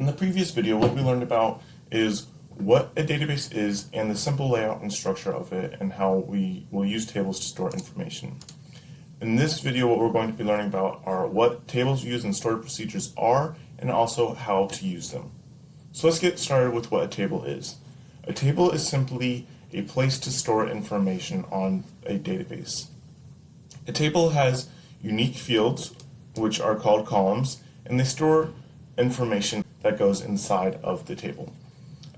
In the previous video, what we learned about is what a database is and the simple layout and structure of it and how we will use tables to store information. In this video, what we're going to be learning about are what tables used and stored procedures are and also how to use them. So let's get started with what a table is. A table is simply a place to store information on a database. A table has unique fields, which are called columns, and they store information that goes inside of the table.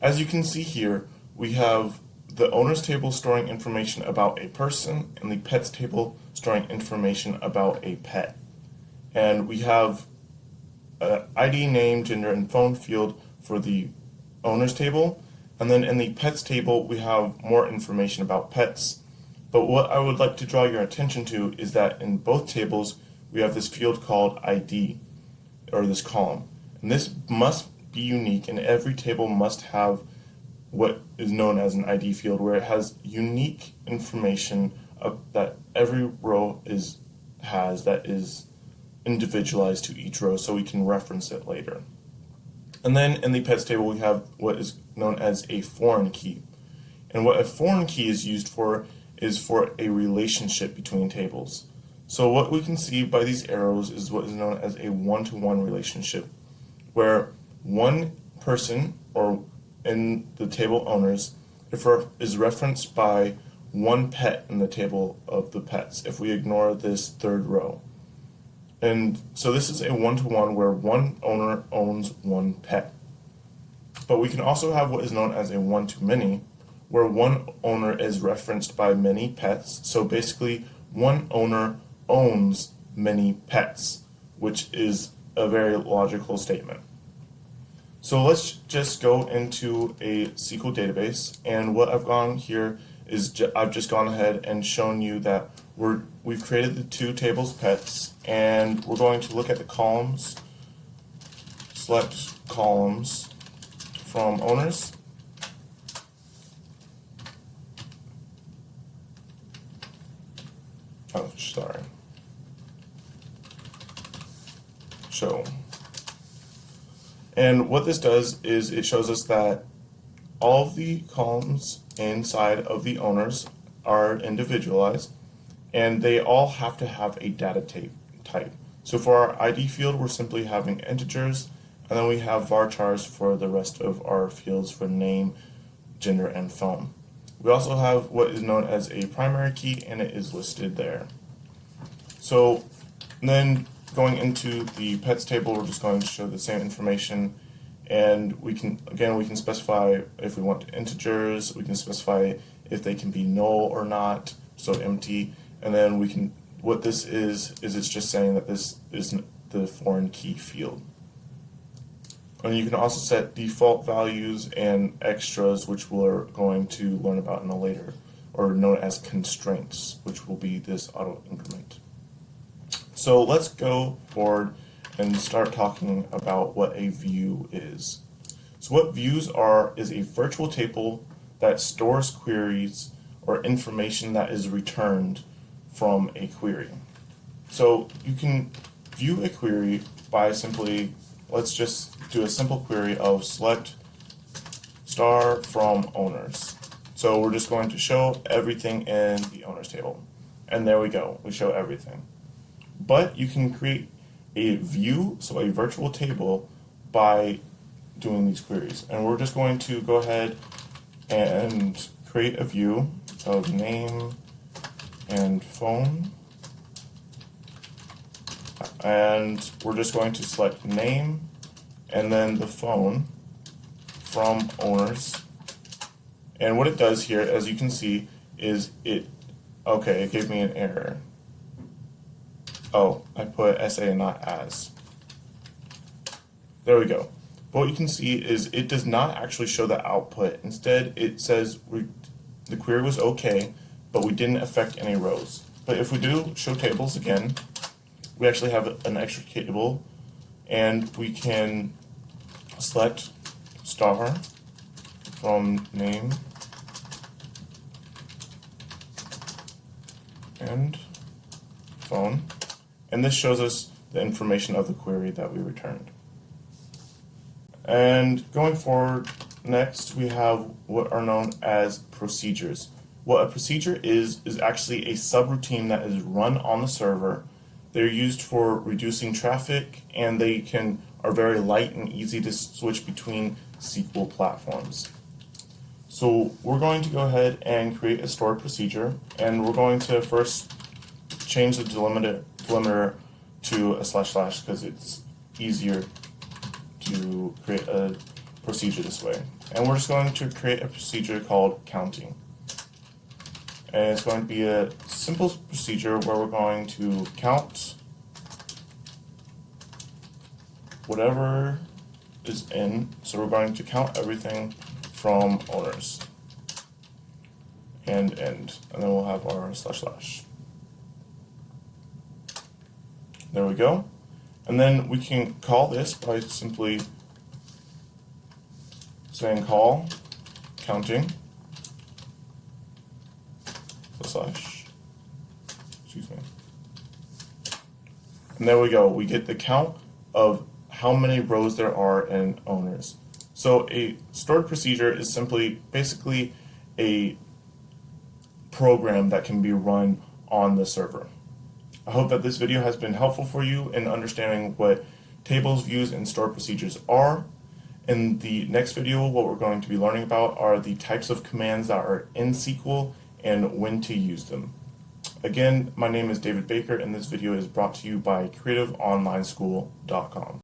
As you can see here, we have the owner's table storing information about a person and the pets table storing information about a pet. And we have an ID, name, gender, and phone field for the owner's table. And then in the pets table, we have more information about pets. But what I would like to draw your attention to is that in both tables, we have this field called ID, or this column. And this must be unique, and every table must have what is known as an ID field, where it has unique information that every row has that is individualized to each row, so we can reference it later. And then in the pets table, we have what is known as a foreign key. And what a foreign key is used for is for a relationship between tables. So what we can see by these arrows is what is known as a one-to-one relationship, where one person, or in the table owners, is referenced by one pet in the table of the pets, if we ignore this third row. And so this is a one-to-one where one owner owns one pet. But we can also have what is known as a one-to-many, where one owner is referenced by many pets. So basically, one owner owns many pets, which is a very logical statement. So let's just go into a SQL database, and what I've gone here is I've just gone ahead and shown you that we've created the two tables pets, and we're going to look at the columns, select columns from owners, show. And what this does is it shows us that all of the columns inside of the owners are individualized, and they all have to have a data type. So for our ID field, we're simply having integers, and then we have varchars for the rest of our fields for name, gender, and phone. We also have what is known as a primary key, and it is listed there. So then going into the pets table, we're just going to show the same information, and we can specify if we want integers, we can specify if they can be null or not, so empty, and then what this is it's just saying that this is the foreign key field. And you can also set default values and extras, which we're going to learn about in a later, or known as constraints, which will be this auto increment. So let's go forward and start talking about what a view is. So what views are is a virtual table that stores queries or information that is returned from a query. So you can view a query by simply, let's just do a simple query of select star from owners. So we're just going to show everything in the owners table. And there we go, we show everything. But you can create a view, so a virtual table, by doing these queries. And we're just going to go ahead and create a view of name and phone. And we're just going to select name and then the phone from owners. And what it does here, as you can see, is it gave me an error. Oh, I put SA and not as. There we go. But what you can see is it does not actually show the output. Instead, it says the query was okay, but we didn't affect any rows. But if we do show tables again, we actually have an extra table, and we can select star from name and phone. And this shows us the information of the query that we returned. And going forward, next we have what are known as procedures. What a procedure is actually a subroutine that is run on the server. They're used for reducing traffic, and they are very light and easy to switch between SQL platforms. So we're going to go ahead and create a stored procedure, and we're going to first change the delimiter to a / because it's easier to create a procedure this way. And we're just going to create a procedure called counting. And it's going to be a simple procedure where we're going to count whatever is in. So we're going to count everything from owners and end. And then we'll have our //. There we go. And then we can call this by simply saying call counting / excuse me. And there we go. We get the count of how many rows there are in owners. So a stored procedure is basically a program that can be run on the server. I hope that this video has been helpful for you in understanding what tables, views, and stored procedures are. In the next video, what we're going to be learning about are the types of commands that are in SQL and when to use them. Again, my name is David Baker, and this video is brought to you by creativeonlineschool.com.